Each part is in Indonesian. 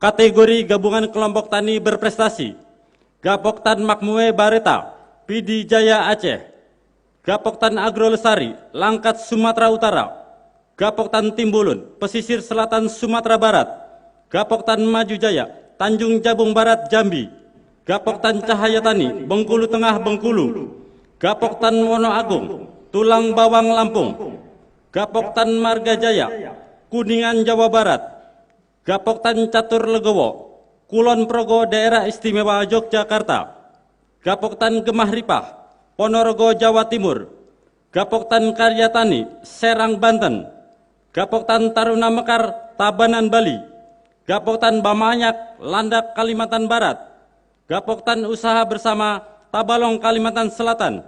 Kategori gabungan kelompok tani berprestasi, Gapoktan Makmue Bareta, Pidi Jaya Aceh, Gapoktan Agro Lestari, Langkat Sumatera Utara, Gapoktan Timbulun, Pesisir Selatan Sumatera Barat, Gapoktan Maju Jaya, Tanjung Jabung Barat Jambi, Gapoktan Cahaya Tani, Bengkulu Tengah Bengkulu, Gapoktan Wono Agung, Tulang Bawang Lampung, Gapoktan Marga Jaya, Kuningan Jawa Barat, Gapoktan Catur Legowo, Kulon Progo Daerah Istimewa Yogyakarta, Gapoktan Gemah Ripah, Ponorogo Jawa Timur, Gapoktan Karya Tani, Serang Banten, Gapoktan Taruna Mekar, Tabanan Bali, Gapoktan Bamanyak, Landak Kalimantan Barat, Gapoktan Usaha Bersama, Tabalong Kalimantan Selatan,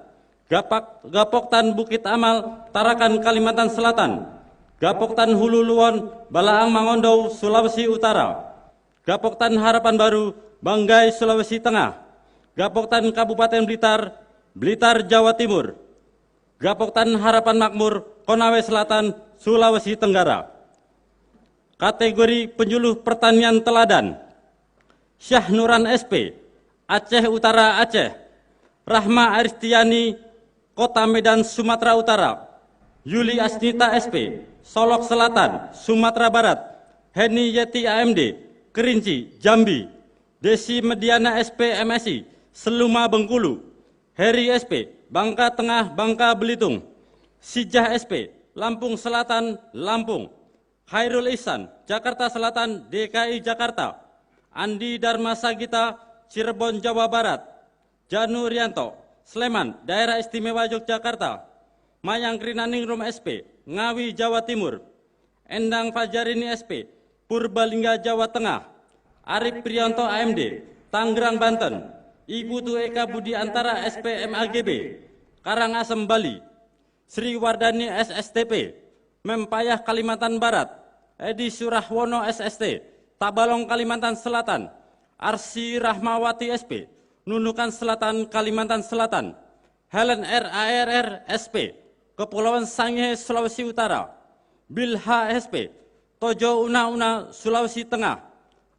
Gapoktan Bukit Amal, Tarakan Kalimantan Selatan, Gapoktan Hulu Luwon, Balaang Mangondo, Sulawesi Utara, Gapoktan Harapan Baru, Banggai, Sulawesi Tengah, Gapoktan Kabupaten Blitar, Blitar, Jawa Timur, Gapoktan Harapan Makmur, Konawe Selatan, Sulawesi Tenggara. Kategori penyuluh pertanian teladan, Syah Nuran SP, Aceh Utara Aceh, Rahma Aristiani, Kota Medan, Sumatera Utara, Yuli Asnita SP, Solok Selatan, Sumatera Barat, Heni Yeti AMD, Kerinci, Jambi, Desi Mediana SP MSI, Seluma Bengkulu, Heri SP, Bangka Tengah, Bangka Belitung, Sijah SP, Lampung Selatan, Lampung, Khairul Ihsan, Jakarta Selatan, DKI Jakarta, Andi Dharma Sagita, Cirebon, Jawa Barat, Janu Rianto, Sleman, Daerah Istimewa Yogyakarta, Mayang Krinaningrum SP, Ngawi, Jawa Timur, Endang Fajarini SP, Purbalingga, Jawa Tengah, Arif Prianto AMD, Tangerang, Banten, Ibu Tu Eka Budi Antara SP MAGB, Karangasem, Bali, Sri Wardani SSTP, Mempayah Kalimantan Barat, Edi Surahwono SST, Tabalong Kalimantan Selatan, Arsi Rahmawati SP, Nunukan Selatan Kalimantan Selatan, Helen RARR SP, Kepulauan Sangihe Sulawesi Utara, Bilha SP, Tojo Una Sulawesi Tengah,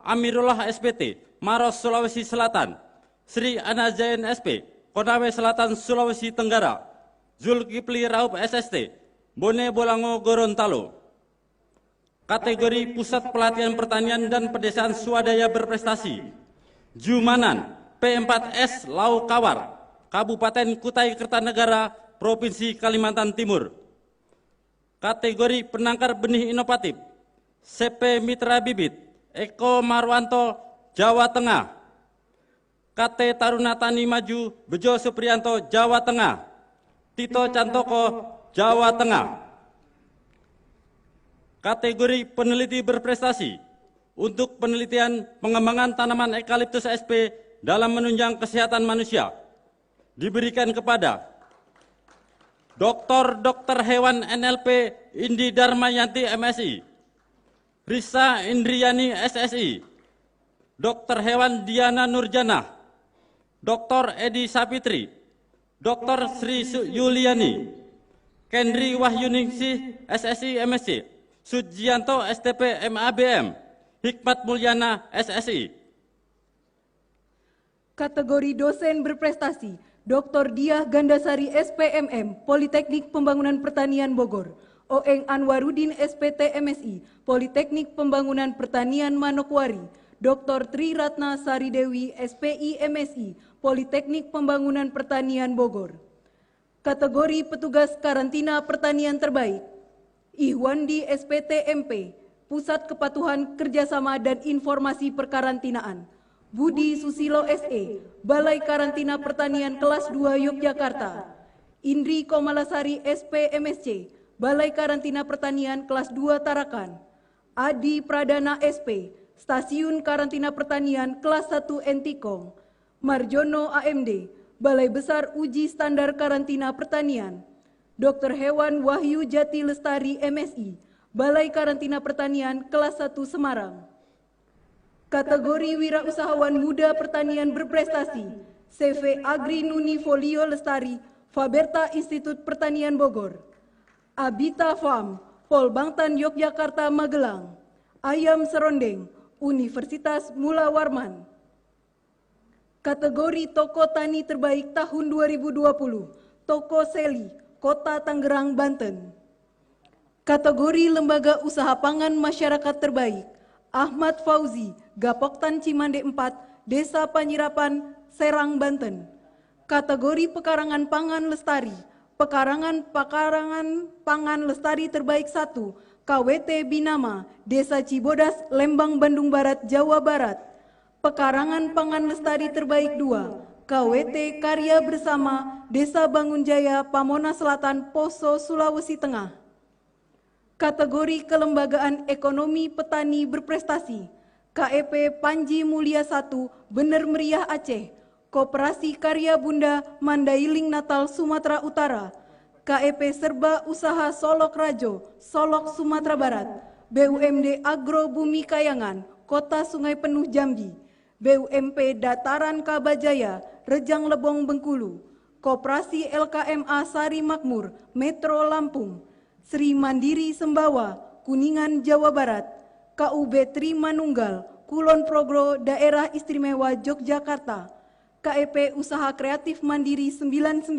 Amirullah SPT, Maros Sulawesi Selatan, Sri Anazain SP, Konawe Selatan Sulawesi Tenggara, Zulkifli Raub SST, Bone Bolango Gorontalo. Kategori Pusat Pelatihan Pertanian dan Pedesaan Swadaya Berprestasi, Jumanan, P4S Lau Kawar, Kabupaten Kutai Kertanegara, Provinsi Kalimantan Timur. Kategori Penangkar Benih Inovatif, CP Mitra Bibit, Eko Marwanto, Jawa Tengah. KT Taruna Tani Maju, Bejo Suprianto, Jawa Tengah. Tito Cantoko, Jawa Tengah. Kategori Peneliti Berprestasi, untuk penelitian pengembangan tanaman eukaliptus SP dalam menunjang kesehatan manusia, diberikan kepada Dr. Hewan NLP Indi Darmayanti MSI, Risa Indriani SSI, Dr. Hewan Diana Nurjana, Dr. Edi Sapitri, Dr. Sri Yuliani, Kendri Wahyuningsih SSI MSC, Sujianto STP MABM, Hikmat Mulyana SSI. Kategori dosen berprestasi, Dr. Diah Gandasari SPMM, Politeknik Pembangunan Pertanian Bogor, Oeng Anwarudin SPT MSI, Politeknik Pembangunan Pertanian Manokwari, Dr. Tri Ratna Sari Dewi SPI MSI, Politeknik Pembangunan Pertanian Bogor. Kategori Petugas Karantina Pertanian Terbaik, Ihwandi SPT MP, Pusat Kepatuhan Kerjasama dan Informasi Perkarantinaan, Budi Susilo SE, Balai Karantina Pertanian Kelas 2 Yogyakarta, Indri Komalasari SP MSC, Balai Karantina Pertanian Kelas 2 Tarakan, Adi Pradana SP, Stasiun Karantina Pertanian Kelas 1 Entikong, Marjono AMD, Balai Besar Uji Standar Karantina Pertanian, Dr. Hewan Wahyu Jati Lestari MSI, Balai Karantina Pertanian Kelas 1 Semarang. Kategori Wirausahawan Muda Pertanian Berprestasi, CV Agri Nuni Folio Lestari, Faberta Institut Pertanian Bogor, Abita Farm, Pol Bangtan Yogyakarta Magelang, Ayam Serondeng, Universitas Mula Warman. Kategori Toko Tani Terbaik tahun 2020, Toko Seli, Kota Tangerang, Banten. Kategori Lembaga Usaha Pangan Masyarakat Terbaik, Ahmad Fauzi, Gapoktan Cimande 4, Desa Panyirapan, Serang, Banten. Kategori Pekarangan Pangan Lestari, Pekarangan Pangan Lestari Terbaik 1, KWT Binama, Desa Cibodas, Lembang, Bandung Barat, Jawa Barat. Pekarangan Pangan Lestari Terbaik 2, KWT Karya Bersama, Desa Bangunjaya, Pamona Selatan, Poso, Sulawesi Tengah. Kategori Kelembagaan Ekonomi Petani Berprestasi, KEP Panji Mulia 1, Bener Meriah Aceh, Koperasi Karya Bunda Mandailing Natal, Sumatera Utara, KEP Serba Usaha Solok Rajo, Solok, Sumatera Barat, BUMD Agro Bumi Kayangan, Kota Sungai Penuh Jambi, BUMP Dataran Kabajaya, Rejang Lebong Bengkulu, Koperasi LKMA Sari Makmur, Metro Lampung, Sri Mandiri Sembawa, Kuningan, Jawa Barat, KUB Trimanunggal, Kulon Progro, Daerah Istimewa Yogyakarta, KEP Usaha Kreatif Mandiri 99,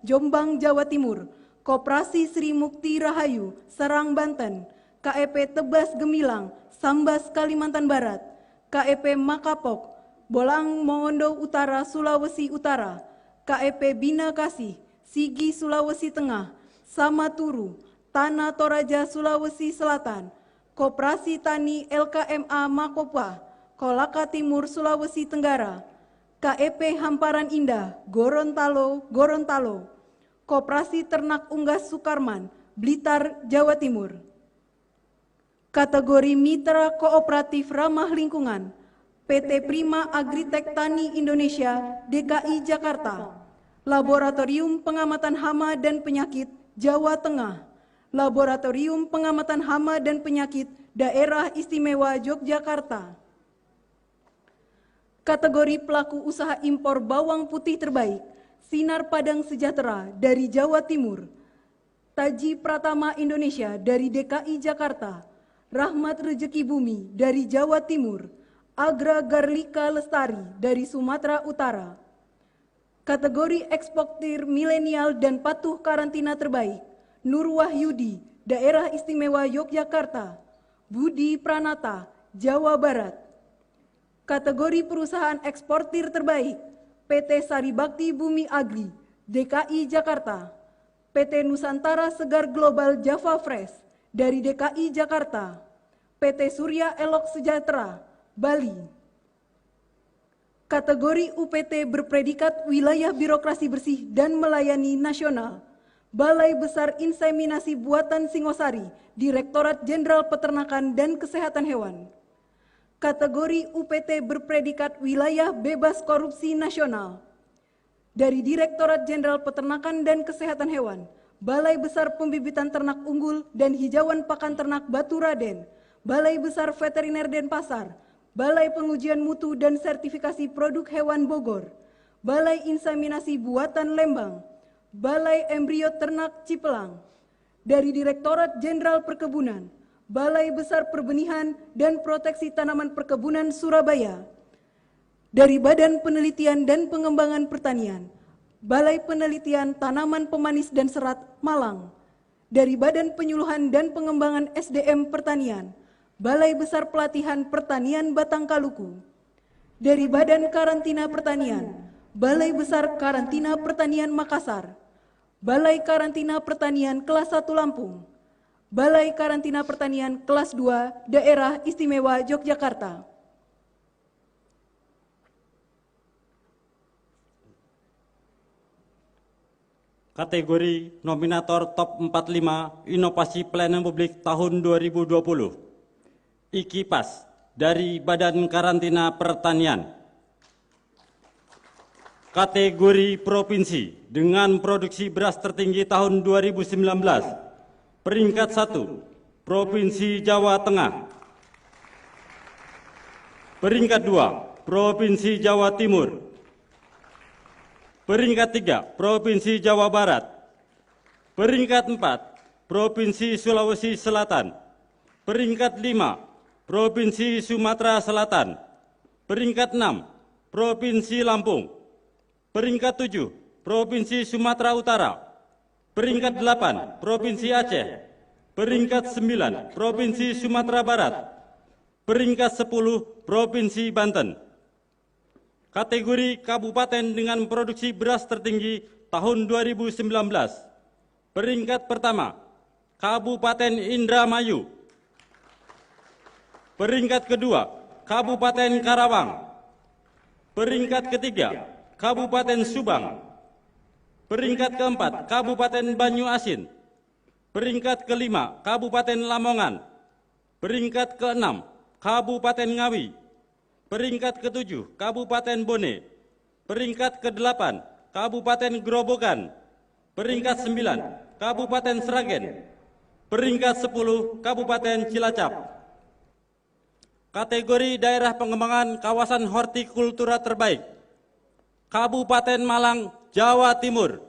Jombang, Jawa Timur, Koperasi Sri Mukti Rahayu, Serang, Banten, KEP Tebas Gemilang, Sambas, Kalimantan Barat, KEP Makapok, Bolang, Mongondo Utara, Sulawesi Utara, KEP Bina Kasih, Sigi, Sulawesi Tengah, Samaturu, Tanah Toraja, Sulawesi Selatan, Koperasi Tani LKMA Makopa, Kolaka Timur, Sulawesi Tenggara, KEP Hamparan Indah, Gorontalo, Koperasi Ternak Unggas Sukarman, Blitar, Jawa Timur. Kategori Mitra Kooperatif Ramah Lingkungan, PT Prima Agritek Tani Indonesia, DKI Jakarta, Laboratorium Pengamatan Hama dan Penyakit, Jawa Tengah, Laboratorium Pengamatan Hama dan Penyakit, Daerah Istimewa Yogyakarta. Kategori Pelaku Usaha Impor Bawang Putih Terbaik, Sinar Padang Sejahtera dari Jawa Timur, Taji Pratama Indonesia dari DKI Jakarta, Rahmat Rezeki Bumi dari Jawa Timur, Agra Garlika Lestari dari Sumatera Utara. Kategori Eksportir Milenial dan Patuh Karantina Terbaik, Nur Wahyudi, Daerah Istimewa Yogyakarta, Budi Pranata, Jawa Barat. Kategori Perusahaan Eksportir Terbaik, PT Sari Bakti Bumi Agri, DKI Jakarta, PT Nusantara Segar Global Java Fresh dari DKI Jakarta, PT Surya Elok Sejahtera, Bali. Kategori UPT berpredikat Wilayah Birokrasi Bersih dan Melayani Nasional, Balai Besar Inseminasi Buatan Singosari, Direktorat Jenderal Peternakan dan Kesehatan Hewan. Kategori UPT berpredikat Wilayah Bebas Korupsi Nasional, dari Direktorat Jenderal Peternakan dan Kesehatan Hewan, Balai Besar Pembibitan Ternak Unggul dan Hijauan Pakan Ternak Batu Raden, Balai Besar Veteriner Denpasar, Balai Pengujian Mutu dan Sertifikasi Produk Hewan Bogor, Balai Inseminasi Buatan Lembang, Balai Embrio Ternak Cipelang, dari Direktorat Jenderal Perkebunan, Balai Besar Perbenihan dan Proteksi Tanaman Perkebunan Surabaya, dari Badan Penelitian dan Pengembangan Pertanian, Balai Penelitian Tanaman Pemanis dan Serat Malang, dari Badan Penyuluhan dan Pengembangan SDM Pertanian, Balai Besar Pelatihan Pertanian Batangkaluku, dari Badan Karantina Pertanian, Balai Besar Karantina Pertanian Makassar, Balai Karantina Pertanian Kelas 1 Lampung, Balai Karantina Pertanian Kelas 2 Daerah Istimewa Yogyakarta. Kategori Nominator Top 45 Inovasi Pelayanan Publik tahun 2020, IKIPAS dari Badan Karantina Pertanian. Kategori Provinsi dengan produksi beras tertinggi tahun 2019, peringkat 1, Provinsi Jawa Tengah. Peringkat 2, Provinsi Jawa Timur. Peringkat 3, Provinsi Jawa Barat. Peringkat 4, Provinsi Sulawesi Selatan. Peringkat 5, Provinsi Sumatera Selatan. Peringkat 6, Provinsi Lampung. Peringkat 7, Provinsi Sumatera Utara. Peringkat 8, Provinsi Aceh. Peringkat 9, Provinsi Sumatera Barat. Peringkat 10, Provinsi Banten. Kategori kabupaten dengan produksi beras tertinggi tahun 2019. Peringkat pertama, Kabupaten Indramayu. Peringkat kedua, Kabupaten Karawang. Peringkat ketiga, Kabupaten Subang. Peringkat keempat, Kabupaten Banyuasin. Peringkat kelima, Kabupaten Lamongan. Peringkat keenam, Kabupaten Ngawi. Peringkat ketujuh, Kabupaten Bone. Peringkat kedelapan, Kabupaten Grobogan. Peringkat 9, Kabupaten Sragen. Peringkat 10, Kabupaten Cilacap. Kategori daerah pengembangan kawasan hortikultura terbaik. Kabupaten Malang, Jawa Timur.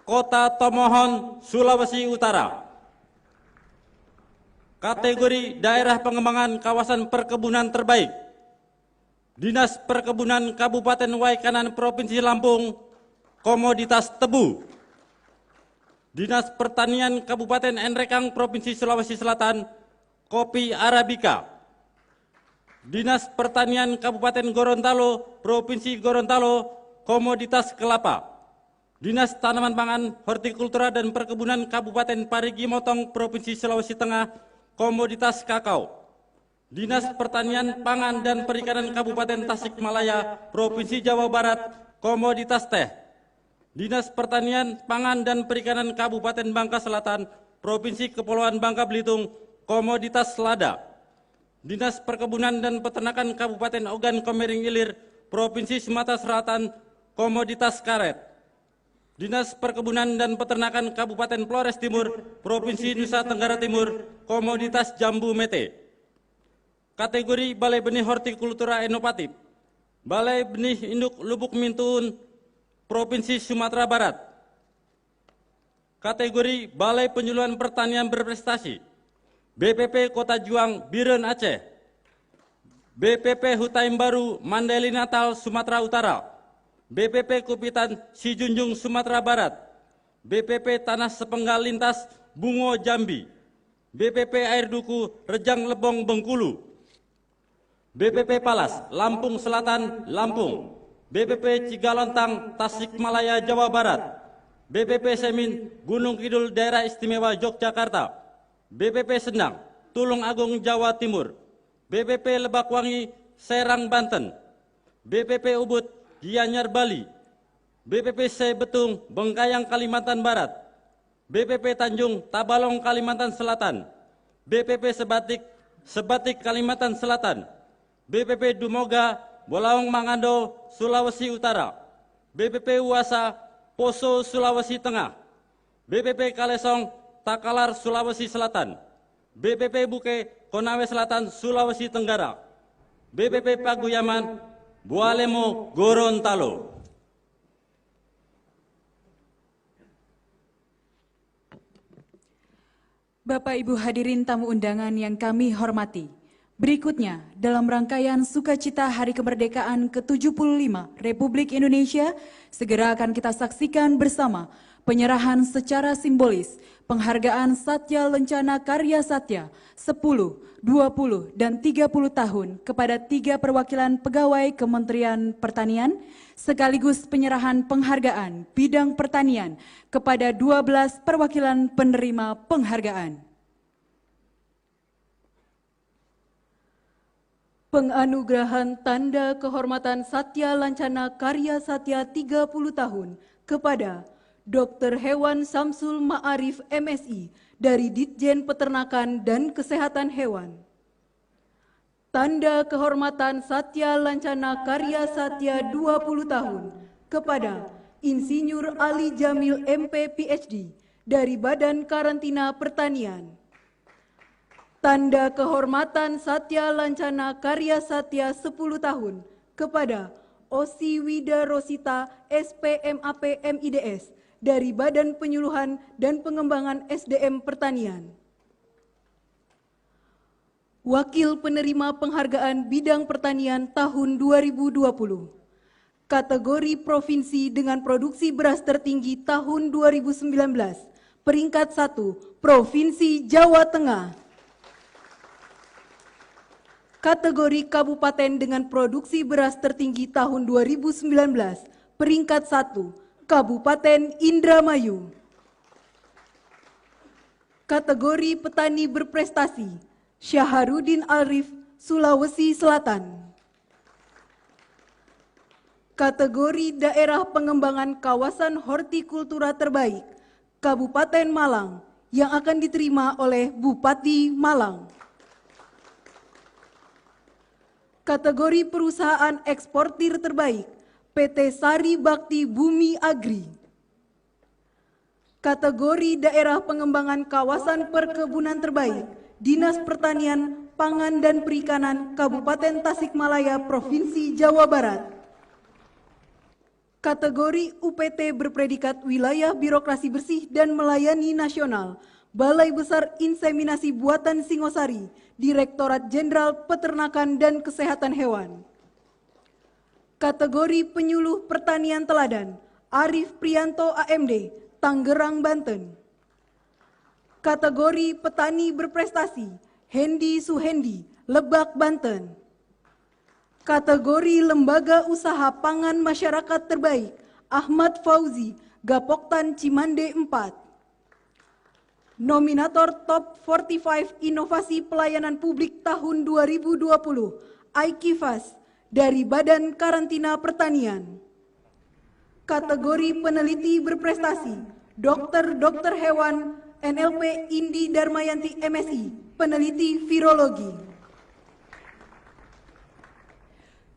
Kota Tomohon, Sulawesi Utara. Kategori daerah pengembangan kawasan perkebunan terbaik. Dinas Perkebunan Kabupaten Waikanan Provinsi Lampung, komoditas tebu. Dinas Pertanian Kabupaten Enrekang Provinsi Sulawesi Selatan, kopi Arabica. Dinas Pertanian Kabupaten Gorontalo Provinsi Gorontalo, komoditas kelapa. Dinas Tanaman Pangan, Hortikultura dan Perkebunan Kabupaten Parigi Motong Provinsi Sulawesi Tengah, komoditas kakao. Dinas Pertanian Pangan dan Perikanan Kabupaten Tasikmalaya Provinsi Jawa Barat, komoditas teh. Dinas Pertanian Pangan dan Perikanan Kabupaten Bangka Selatan Provinsi Kepulauan Bangka Belitung, komoditas lada. Dinas Perkebunan dan Peternakan Kabupaten Ogan Komering Ilir Provinsi Sumatera Selatan, komoditas karet. Dinas Perkebunan dan Peternakan Kabupaten Flores Timur Provinsi Nusa Tenggara Timur, komoditas jambu mete. Kategori Balai Benih Hortikultura Inovatif. Balai Benih Induk Lubuk Mintun Provinsi Sumatera Barat. Kategori Balai Penyuluhan Pertanian Berprestasi. BPP Kota Juang, Biren Aceh. BPP Hutaim Baru, Mandeli Natal, Sumatera Utara. BPP Kupitan, Sijunjung, Sumatera Barat. BPP Tanah Sepenggal Lintas, Bungo, Jambi. BPP Air Duku, Rejang Lebong, Bengkulu. BPP Palas, Lampung Selatan, Lampung. BPP Cigalontang, Tasikmalaya, Jawa Barat. BPP Semin, Gunung Kidul, Daerah Istimewa Yogyakarta. BPP Sendang, Tulung Agung, Jawa Timur. BPP Lebakwangi, Serang, Banten. BPP Ubud, Gianyar, Bali. BPP Sebetung, Bengkayang, Kalimantan Barat. BPP Tanjung, Tabalong, Kalimantan Selatan. BPP Sebatik, Kalimantan Selatan. BPP Dumoga, Bolaong, Mangando, Sulawesi Utara. BPP Uasa, Poso, Sulawesi Tengah. BPP Kalesong, Takalar, Sulawesi Selatan. BPP Buke, Konawe Selatan, Sulawesi Tenggara. BPP Paguyaman, Bualemo, Gorontalo. Bapak Ibu hadirin tamu undangan yang kami hormati. Berikutnya, dalam rangkaian sukacita Hari Kemerdekaan ke-75 Republik Indonesia, segera akan kita saksikan bersama penyerahan secara simbolis penghargaan Satya Lencana Karya Satya 10, 20, dan 30 tahun kepada 3 perwakilan pegawai Kementerian Pertanian, sekaligus penyerahan penghargaan bidang pertanian kepada 12 perwakilan penerima penghargaan. Penganugerahan Tanda Kehormatan Satya Lancana Karya Satya 30 tahun kepada Dr. Hewan Samsul Ma'arif MSI dari Ditjen Peternakan dan Kesehatan Hewan. Tanda Kehormatan Satya Lancana Karya Satya 20 tahun kepada Insinyur Ali Jamil MP PhD dari Badan Karantina Pertanian. Tanda Kehormatan Satya Lancana Karya Satya 10 tahun kepada Osi Wida Rosita SPMAP MIDS dari Badan Penyuluhan dan Pengembangan SDM Pertanian. Wakil penerima penghargaan bidang pertanian tahun 2020. Kategori provinsi dengan produksi beras tertinggi tahun 2019. Peringkat 1, Provinsi Jawa Tengah. Kategori kabupaten dengan produksi beras tertinggi tahun 2019. Peringkat 1, Kabupaten Indramayu. Kategori petani berprestasi, Syaharudin Arif, Sulawesi Selatan. Kategori daerah pengembangan kawasan hortikultura terbaik, Kabupaten Malang, yang akan diterima oleh Bupati Malang. Kategori perusahaan eksportir terbaik, PT Sari Bakti Bumi Agri. Kategori daerah pengembangan kawasan perkebunan terbaik, Dinas Pertanian, Pangan dan Perikanan Kabupaten Tasikmalaya, Provinsi Jawa Barat. Kategori UPT berpredikat wilayah birokrasi bersih dan melayani nasional, Balai Besar Inseminasi Buatan Singosari, Direktorat Jenderal Peternakan dan Kesehatan Hewan. Kategori penyuluh pertanian teladan, Arif Prianto AMD, Tangerang, Banten. Kategori petani berprestasi, Hendi Suhendi, Lebak, Banten. Kategori lembaga usaha pangan masyarakat terbaik, Ahmad Fauzi, Gapoktan Cimande 4. Nominator Top 45 Inovasi Pelayanan Publik tahun 2020, IKIFAS, dari Badan Karantina Pertanian. Kategori peneliti berprestasi, Dokter Hewan NLP Indi Darmayanti MSI, peneliti virologi.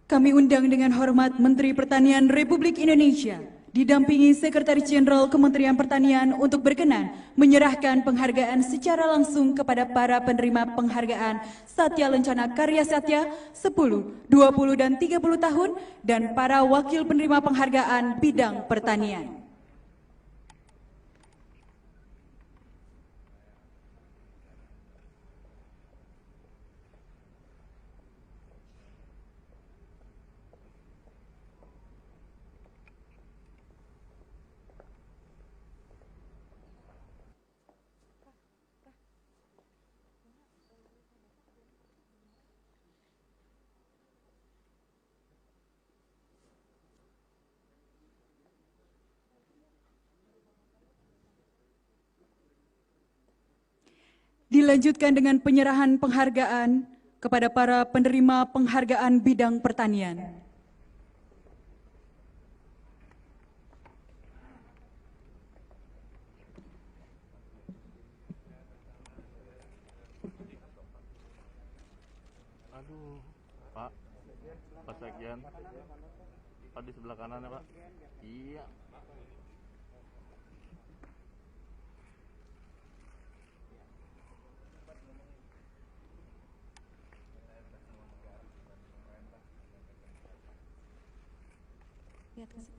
Kami undang dengan hormat Menteri Pertanian Republik Indonesia, didampingi Sekretaris Jenderal Kementerian Pertanian untuk berkenan menyerahkan penghargaan secara langsung kepada para penerima penghargaan Satya Lencana Karya Satya 10, 20, dan 30 tahun dan para wakil penerima penghargaan bidang pertanian. Dilanjutkan dengan penyerahan penghargaan kepada para penerima penghargaan bidang pertanian. Aduh, Pak Sekjen, Pak di sebelah kanan ya Pak. Iya. Lihat ke sini.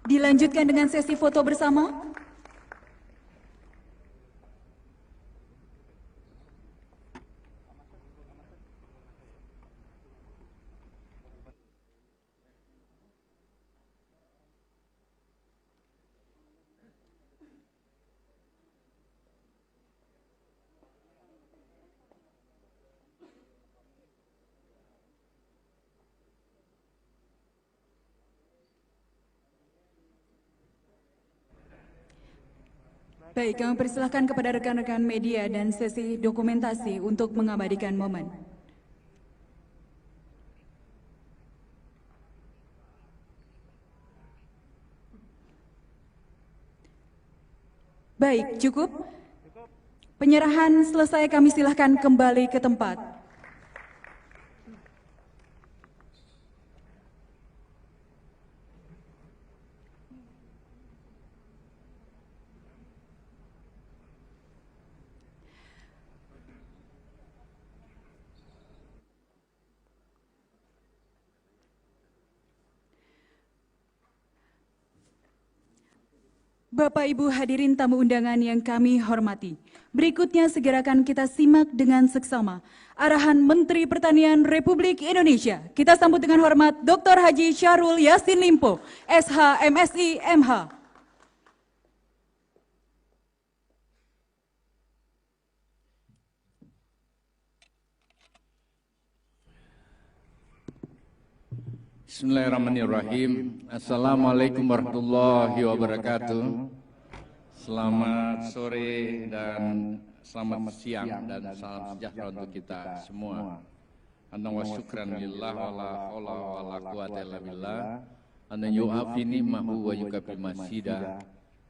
Dilanjutkan dengan sesi foto bersama. Baik, kami persilahkan kepada rekan-rekan media dan sesi dokumentasi untuk mengabadikan momen. Baik, cukup. Penyerahan selesai, kami silahkan kembali ke tempat. Bapak Ibu hadirin tamu undangan yang kami hormati, berikutnya segera akan kita simak dengan seksama arahan Menteri Pertanian Republik Indonesia. Kita sambut dengan hormat Dr. Haji Syahrul Yassin Limpo, SH MSI MH. Bismillahirrahmanirrahim. Assalamualaikum warahmatullahi wabarakatuh. Selamat sore dan selamat siang dan salam sejahtera untuk kita semua. Anna wa syukran lillah wa la haula wa la quwata illa billah. Anna yu'afi ni'mahu wa yukafi masida.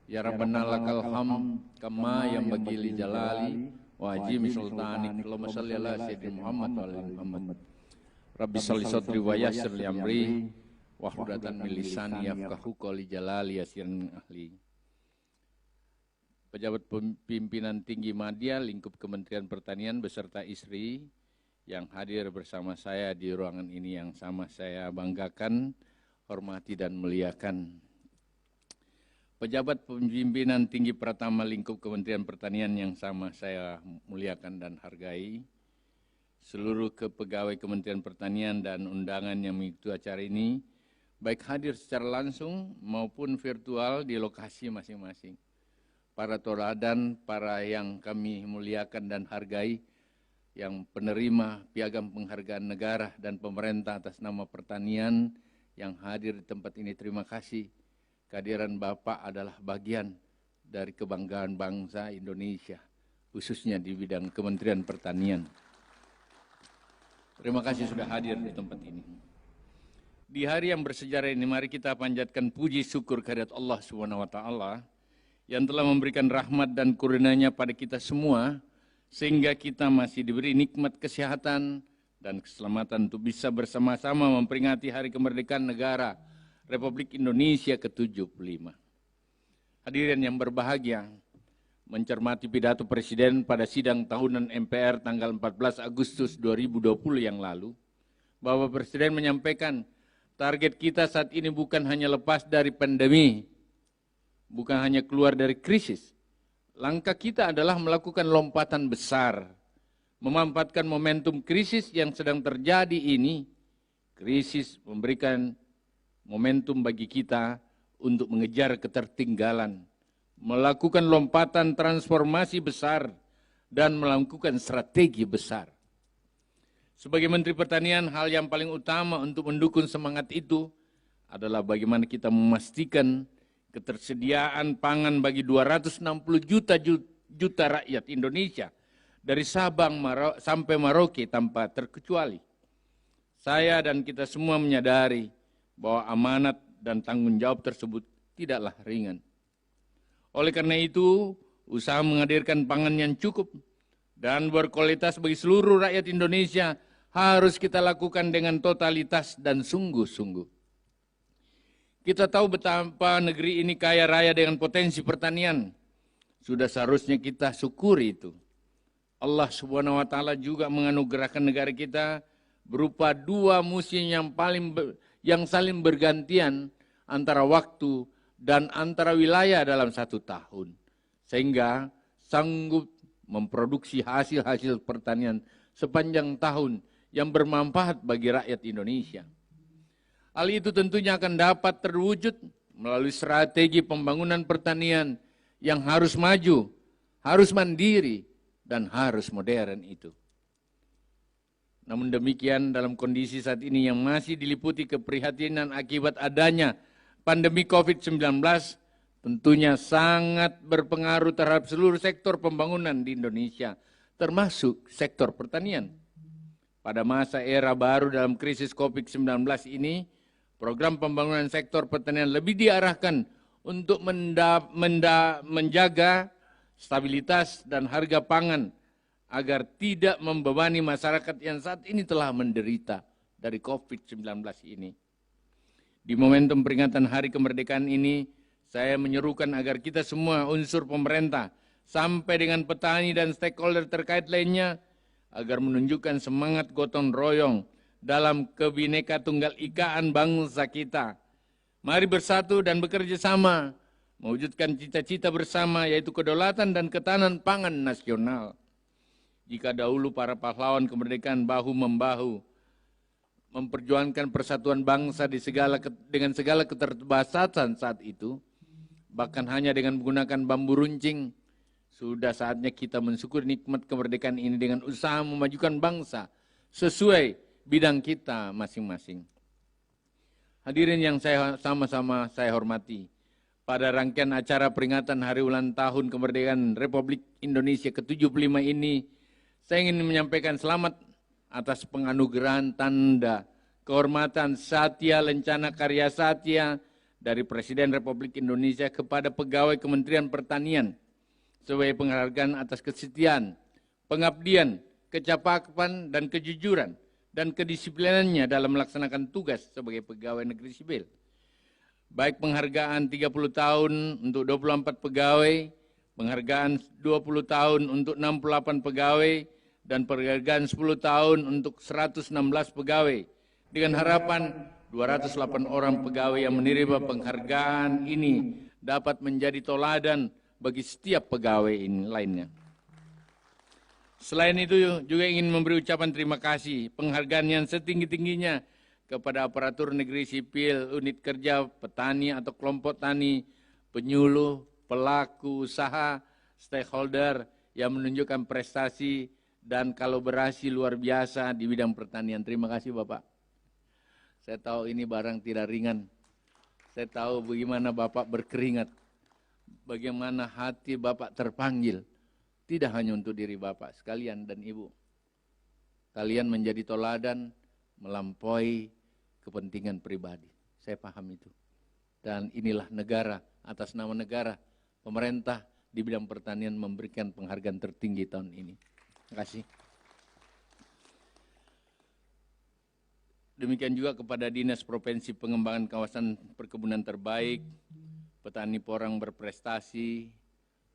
Ya Rabbana lakal hamd kama yang bagi li jalali wa ajim sultanik. Allahumma shalli ala sayyidina Muhammad wa ala Muhammad. Rabbi sholli sadri wa yassir li amri wahludatan min lisani yafqahu qawli jalali yasirin ahli. Pejabat pimpinan tinggi media lingkup Kementerian Pertanian beserta istri yang hadir bersama saya di ruangan ini yang sama saya banggakan, hormati dan muliakan. Pejabat pimpinan tinggi pertama lingkup Kementerian Pertanian yang sama saya muliakan dan hargai. Seluruh kepegawai Kementerian Pertanian dan undangan yang mengikuti acara ini, baik hadir secara langsung maupun virtual di lokasi masing-masing. Para tauladan, para yang kami muliakan dan hargai, yang penerima piagam penghargaan negara dan pemerintah atas nama pertanian yang hadir di tempat ini, terima kasih. Kehadiran Bapak adalah bagian dari kebanggaan bangsa Indonesia, khususnya di bidang Kementerian Pertanian. Terima kasih sudah hadir di tempat ini. Di hari yang bersejarah ini, mari kita panjatkan puji syukur kehadirat Allah SWT yang telah memberikan rahmat dan kurnia-Nya pada kita semua, sehingga kita masih diberi nikmat kesehatan dan keselamatan untuk bisa bersama-sama memperingati Hari Kemerdekaan Negara Republik Indonesia ke-75. Hadirin yang berbahagia, mencermati pidato Presiden pada sidang tahunan MPR tanggal 14 Agustus 2020 yang lalu, bahwa Presiden menyampaikan target kita saat ini bukan hanya lepas dari pandemi, bukan hanya keluar dari krisis. Langkah kita adalah melakukan lompatan besar, memanfaatkan momentum krisis yang sedang terjadi ini. Krisis memberikan momentum bagi kita untuk mengejar ketertinggalan, melakukan lompatan transformasi besar, dan melakukan strategi besar. Sebagai Menteri Pertanian, hal yang paling utama untuk mendukung semangat itu adalah bagaimana kita memastikan ketersediaan pangan bagi 260 juta rakyat Indonesia dari Sabang sampai Merauke tanpa terkecuali. Saya dan kita semua menyadari bahwa amanat dan tanggung jawab tersebut tidaklah ringan. Oleh karena itu, usaha menghadirkan pangan yang cukup dan berkualitas bagi seluruh rakyat Indonesia harus kita lakukan dengan totalitas dan sungguh-sungguh. Kita tahu betapa negeri ini kaya raya dengan potensi pertanian. Sudah seharusnya kita syukuri itu. Allah Subhanahu wa Ta'ala juga menganugerahkan negara kita berupa dua musim yang saling bergantian antara waktu dan antara wilayah dalam 1 tahun, sehingga sanggup memproduksi hasil-hasil pertanian sepanjang tahun yang bermanfaat bagi rakyat Indonesia. Hal itu tentunya akan dapat terwujud melalui strategi pembangunan pertanian yang harus maju, harus mandiri, dan harus modern itu. Namun demikian, dalam kondisi saat ini yang masih diliputi keprihatinan akibat adanya pandemi COVID-19, tentunya sangat berpengaruh terhadap seluruh sektor pembangunan di Indonesia, termasuk sektor pertanian. Pada masa era baru dalam krisis COVID-19 ini, program pembangunan sektor pertanian lebih diarahkan untuk menjaga stabilitas dan harga pangan agar tidak membebani masyarakat yang saat ini telah menderita dari COVID-19 ini. Di momentum peringatan Hari Kemerdekaan ini, saya menyerukan agar kita semua unsur pemerintah sampai dengan petani dan stakeholder terkait lainnya agar menunjukkan semangat gotong royong dalam Bhinneka Tunggal Ikaan bangsa kita. Mari bersatu dan bekerja sama mewujudkan cita-cita bersama, yaitu kedaulatan dan ketahanan pangan nasional. Jika dahulu para pahlawan kemerdekaan bahu-membahu memperjuangkan persatuan bangsa dengan segala keterbatasan saat itu, bahkan hanya dengan menggunakan bambu runcing, sudah saatnya kita mensyukuri nikmat kemerdekaan ini dengan usaha memajukan bangsa sesuai bidang kita masing-masing. Hadirin yang sama-sama saya hormati, pada rangkaian acara peringatan Hari Ulang Tahun Kemerdekaan Republik Indonesia ke-75 ini, saya ingin menyampaikan selamat atas penganugerahan tanda kehormatan Satya Lencana Karya Satya dari Presiden Republik Indonesia kepada pegawai Kementerian Pertanian sebagai penghargaan atas kesetiaan, pengabdian, kecakapan, dan kejujuran dan kedisiplinannya dalam melaksanakan tugas sebagai pegawai negeri sipil. Baik penghargaan 30 tahun untuk 24 pegawai, penghargaan 20 tahun untuk 68 pegawai, dan penghargaan 10 tahun untuk 116 pegawai, dengan harapan 208 orang pegawai yang menerima penghargaan ini dapat menjadi toladan bagi setiap pegawai ini lainnya. Selain itu juga ingin memberi ucapan terima kasih, penghargaan yang setinggi-tingginya kepada aparatur negeri sipil, unit kerja, petani atau kelompok tani, penyuluh, pelaku usaha, stakeholder yang menunjukkan prestasi dan kolaborasi luar biasa di bidang pertanian. Terima kasih Bapak. Saya tahu ini barang tidak ringan. Saya tahu bagaimana Bapak berkeringat, bagaimana hati Bapak terpanggil. Tidak hanya untuk diri Bapak sekalian dan Ibu. Kalian menjadi toladan melampaui kepentingan pribadi. Saya paham itu. Dan inilah negara, atas nama negara, pemerintah di bidang pertanian memberikan penghargaan tertinggi tahun ini. Terima kasih. Demikian juga kepada Dinas Provinsi Pengembangan Kawasan Perkebunan Terbaik, petani porang berprestasi,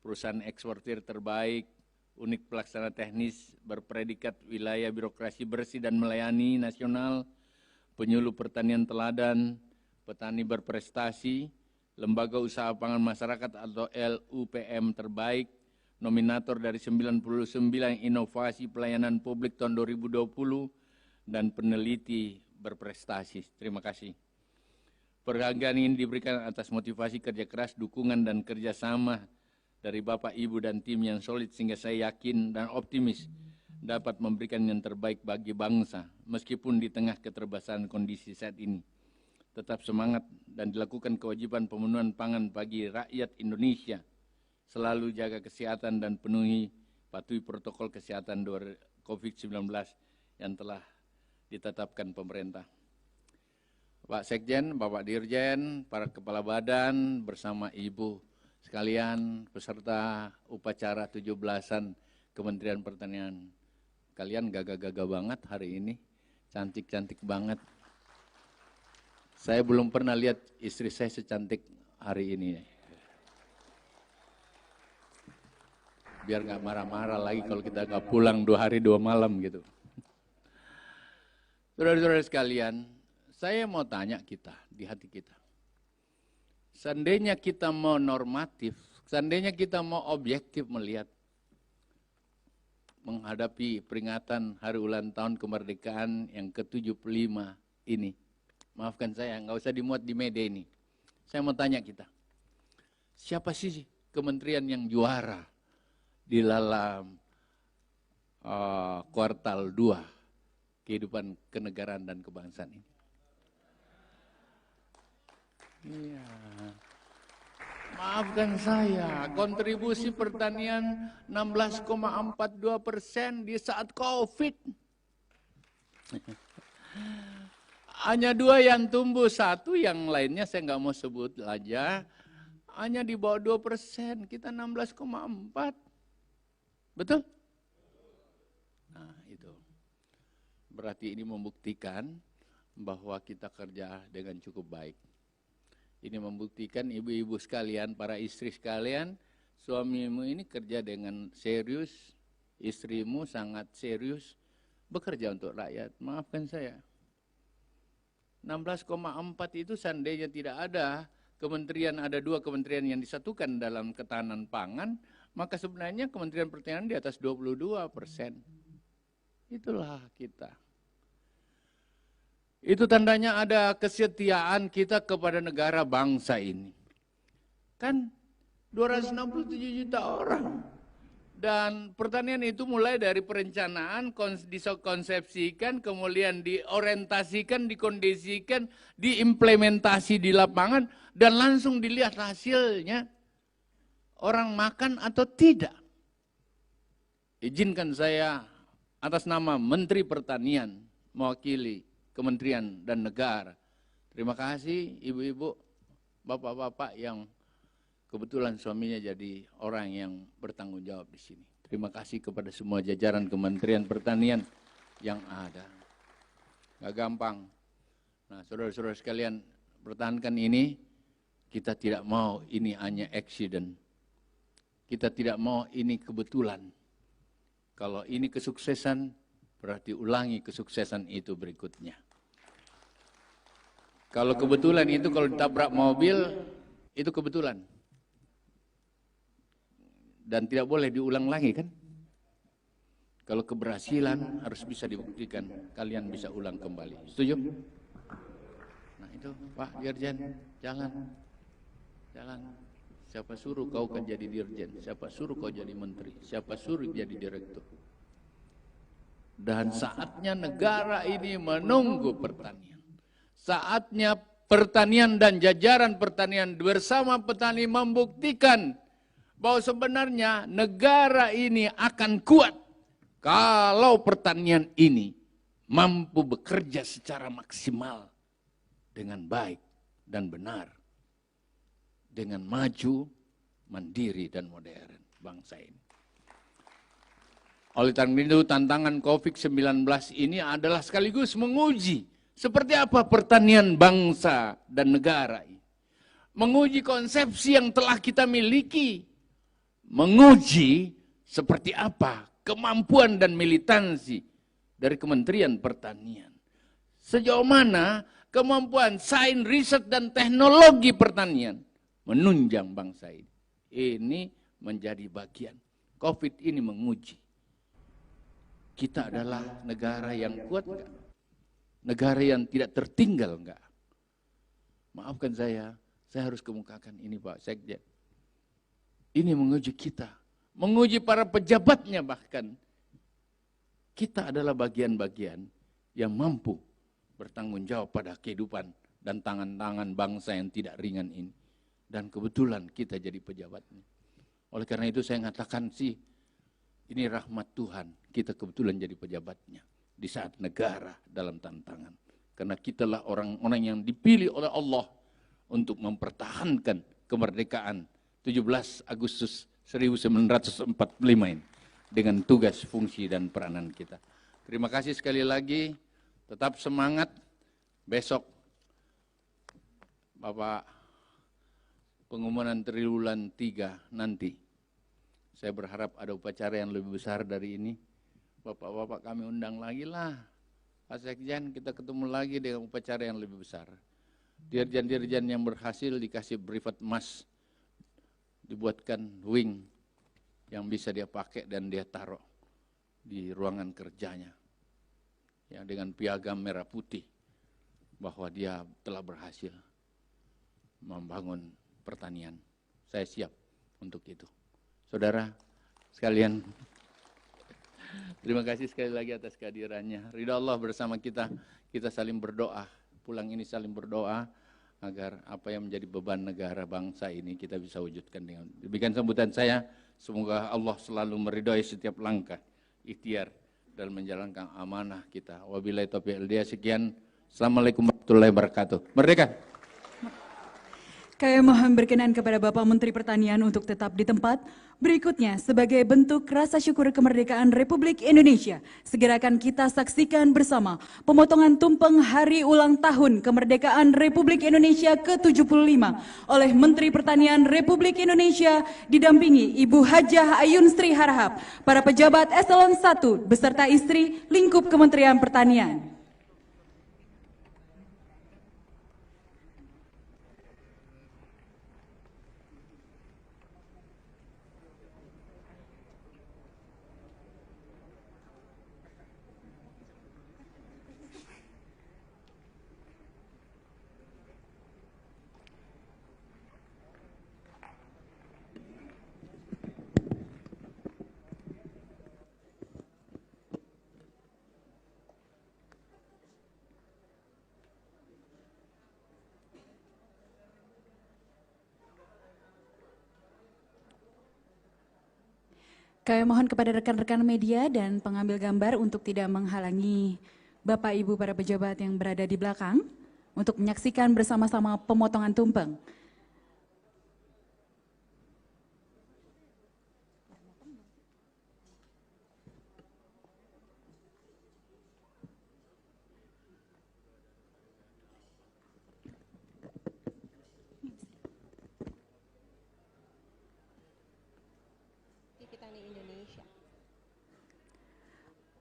perusahaan eksportir terbaik, unit pelaksana teknis berpredikat wilayah birokrasi bersih dan melayani nasional, penyuluh pertanian teladan, petani berprestasi, lembaga usaha pangan masyarakat atau LUPM terbaik, nominator dari 99 inovasi pelayanan publik tahun 2020, dan peneliti berprestasi. Terima kasih. Penghargaan ini diberikan atas motivasi kerja keras, dukungan, dan kerjasama dari Bapak, Ibu, dan tim yang solid sehingga saya yakin dan optimis dapat memberikan yang terbaik bagi bangsa meskipun di tengah keterbatasan kondisi saat ini. Tetap semangat dan dilakukan kewajiban pemenuhan pangan bagi rakyat Indonesia. Selalu jaga kesehatan dan patuhi protokol kesehatan COVID-19 yang telah ditetapkan pemerintah. Pak Sekjen, Bapak Dirjen, para kepala badan bersama Ibu sekalian peserta upacara 17-an Kementerian Pertanian. Kalian gagah-gagah banget hari ini, cantik-cantik banget. Saya belum pernah lihat istri saya secantik hari ini. Biar nggak marah-marah lagi kalau kita nggak pulang 2 hari 2 malam gitu. Saudara-saudara sekalian, saya mau tanya kita, di hati kita. seandainya kita mau normatif, seandainya kita mau objektif melihat, menghadapi peringatan hari ulang tahun kemerdekaan yang ke-75 ini. Maafkan saya, nggak usah dimuat di media ini. Saya mau tanya kita, siapa sih kementerian yang juara di dalam kuartal 2 kehidupan kenegaraan dan kebangsaan ini? Iya. Maafkan saya, kontribusi pertanian 16,42% di saat COVID. Hanya 2 yang tumbuh, 1 yang lainnya saya nggak mau sebut aja, hanya di bawah 2%, kita 16,4. Betul? Nah itu, berarti ini membuktikan bahwa kita kerja dengan cukup baik. Ini membuktikan ibu-ibu sekalian, para istri sekalian, suamimu ini kerja dengan serius, istrimu sangat serius, bekerja untuk rakyat. Maafkan saya, 16,4 itu seandainya tidak ada kementerian, ada 2 kementerian yang disatukan dalam ketahanan pangan, maka sebenarnya Kementerian Pertanian di atas 22%. Itulah kita. Itu tandanya ada kesetiaan kita kepada negara bangsa ini. Kan 267 juta orang. Dan pertanian itu mulai dari perencanaan, dikonsepsikan, kemudian diorientasikan, dikondisikan, diimplementasi di lapangan, dan langsung dilihat hasilnya. Orang makan atau tidak. Izinkan saya atas nama Menteri Pertanian mewakili Kementerian dan negara. Terima kasih ibu-ibu, bapak-bapak yang kebetulan suaminya jadi orang yang bertanggung jawab di sini. Terima kasih kepada semua jajaran Kementerian Pertanian yang ada. Gak gampang. Nah, saudara-saudara sekalian, pertahankan ini. Kita tidak mau ini hanya accident. Kita tidak mau ini kebetulan. Kalau ini kesuksesan, berarti ulangi kesuksesan itu berikutnya. Kalau kebetulan itu kalau ditabrak mobil, itu kebetulan. Dan tidak boleh diulang lagi kan? Kalau keberhasilan harus bisa dibuktikan, kalian bisa ulang kembali. Setuju? Nah itu Pak Dirjen, jalan. Siapa suruh kau kan jadi dirjen? Siapa suruh kau jadi menteri? Siapa suruh jadi direktur? Dan saatnya negara ini menunggu pertanian. Saatnya pertanian dan jajaran pertanian bersama petani membuktikan bahwa sebenarnya negara ini akan kuat kalau pertanian ini mampu bekerja secara maksimal dengan baik dan benar, dengan maju, mandiri dan modern bangsa ini. Oleh karena itu tantangan COVID-19 ini adalah sekaligus menguji seperti apa pertanian bangsa dan negara ini. Menguji konsepsi yang telah kita miliki. Menguji seperti apa kemampuan dan militansi dari Kementerian Pertanian. Sejauh mana kemampuan sains, riset, dan teknologi pertanian menunjang bangsa ini. Ini menjadi bagian. COVID ini menguji. Kita adalah negara yang kuat enggak? Negara yang tidak tertinggal enggak? Maafkan saya harus kemukakan ini Pak Sekjen. Ini menguji kita, menguji para pejabatnya bahkan. Kita adalah bagian-bagian yang mampu bertanggung jawab pada kehidupan dan tangan-tangan bangsa yang tidak ringan ini. Dan kebetulan kita jadi pejabatnya. Oleh karena itu saya mengatakan sih, ini rahmat Tuhan, kita kebetulan jadi pejabatnya. Di saat negara dalam tantangan. Karena kitalah orang-orang yang dipilih oleh Allah untuk mempertahankan kemerdekaan 17 Agustus 1945 ini. Dengan tugas, fungsi, dan peranan kita. Terima kasih sekali lagi, tetap semangat. Besok Bapak pengumuman triwulan 3 nanti. Saya berharap ada upacara yang lebih besar dari ini. Bapak-bapak kami undang lagi lah. Pak Sekjen, kita ketemu lagi dengan upacara yang lebih besar. Dirjen-dirjen yang berhasil dikasih privat emas, dibuatkan wing yang bisa dia pakai dan dia taruh di ruangan kerjanya, ya, dengan piagam merah putih bahwa dia telah berhasil membangun pertanian. Saya siap untuk itu. Saudara sekalian, terima kasih sekali lagi atas kehadirannya. Ridha Allah bersama kita, kita saling berdoa, pulang ini saling berdoa agar apa yang menjadi beban negara bangsa ini kita bisa wujudkan dengan demikian. Sambutan saya, semoga Allah selalu meridhai setiap langkah ikhtiar dalam menjalankan amanah kita. Wabillahi taufiq wal hidayah. Sekian. Assalamualaikum warahmatullahi wabarakatuh. Merdeka. Kami mohon berkenan kepada Bapak Menteri Pertanian untuk tetap di tempat. Berikutnya, sebagai bentuk rasa syukur kemerdekaan Republik Indonesia, segera akan kita saksikan bersama pemotongan tumpeng hari ulang tahun kemerdekaan Republik Indonesia ke-75 oleh Menteri Pertanian Republik Indonesia didampingi Ibu Hajah Ayun Sri Harahap, para pejabat eselon 1 beserta istri lingkup Kementerian Pertanian. Kami mohon kepada rekan-rekan media dan pengambil gambar untuk tidak menghalangi Bapak Ibu para pejabat yang berada di belakang untuk menyaksikan bersama-sama pemotongan tumpeng.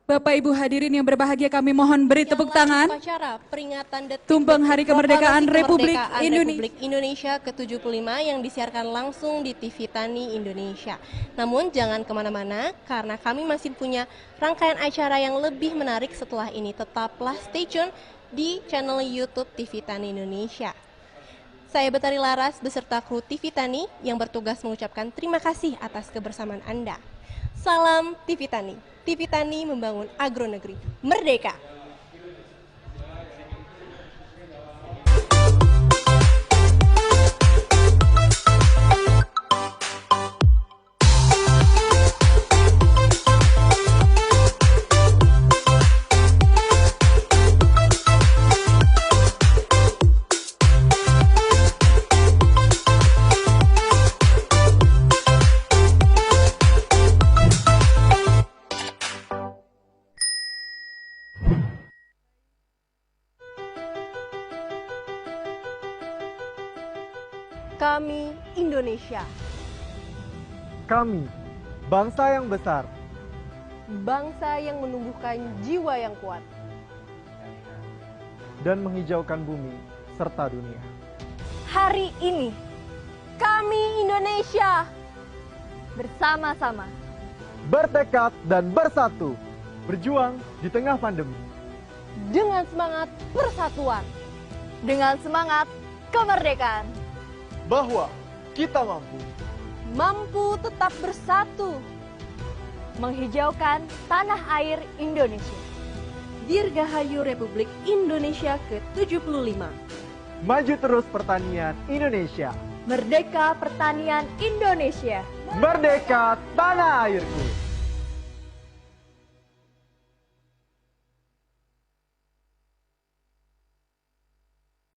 Bapak Ibu hadirin yang berbahagia, kami mohon beri tepuk tangan. Upacara peringatan detik Tumpeng Hari Kemerdekaan Republik Indonesia ke-75 yang disiarkan langsung di TV Tani Indonesia. Namun jangan kemana-mana karena kami masih punya rangkaian acara yang lebih menarik setelah ini. Tetaplah stay tune di channel YouTube TV Tani Indonesia. Saya Betari Laras beserta kru TV Tani yang bertugas mengucapkan terima kasih atas kebersamaan Anda. Salam TV Tani. TV Tani membangun agronegeri merdeka. Kami Indonesia. Kami, bangsa yang besar. Bangsa yang menumbuhkan jiwa yang kuat. Dan menghijaukan bumi serta dunia. Hari ini, kami Indonesia bersama-sama. Bertekad dan bersatu. Berjuang di tengah pandemi. Dengan semangat persatuan. Dengan semangat kemerdekaan. Bahwa kita mampu. Mampu tetap bersatu. Menghijaukan tanah air Indonesia. Dirgahayu Republik Indonesia ke-75. Maju terus pertanian Indonesia. Merdeka pertanian Indonesia. Merdeka tanah airku.